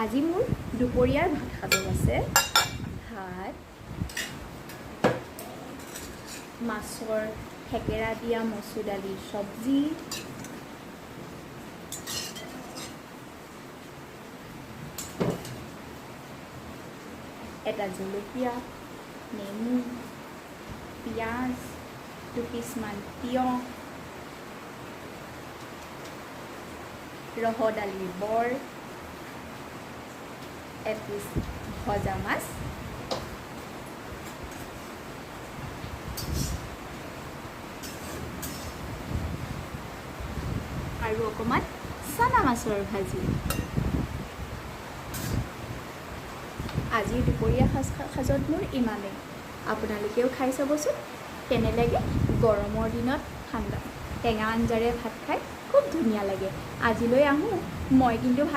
আজি মোৰ দুপৰীয়াৰ ভাত সাজত আছে ভাত, মাছৰ থেকেৰা দিয়া মচুৰ দালিৰ চব্জি, এটা জলকীয়া, নেমু, পিঁয়াজ, দুপিচমান তিয়ঁহ, ৰহ দালিৰ বৰ, এপিচ ভজা মাছ, আৰু অকণমান চানা মাছৰ ভাজি। আজিৰ দুপৰীয়া সাজত মোৰ ইমানেই। আপোনালোকেও খাই চাবচোন কেনে লাগে। গৰমৰ দিনত ঠাণ্ডা টেঙা আঞ্জাৰে ভাত খাই খুব ধুনীয়া লাগে। আজিলৈ আহোঁ, মই কিন্তু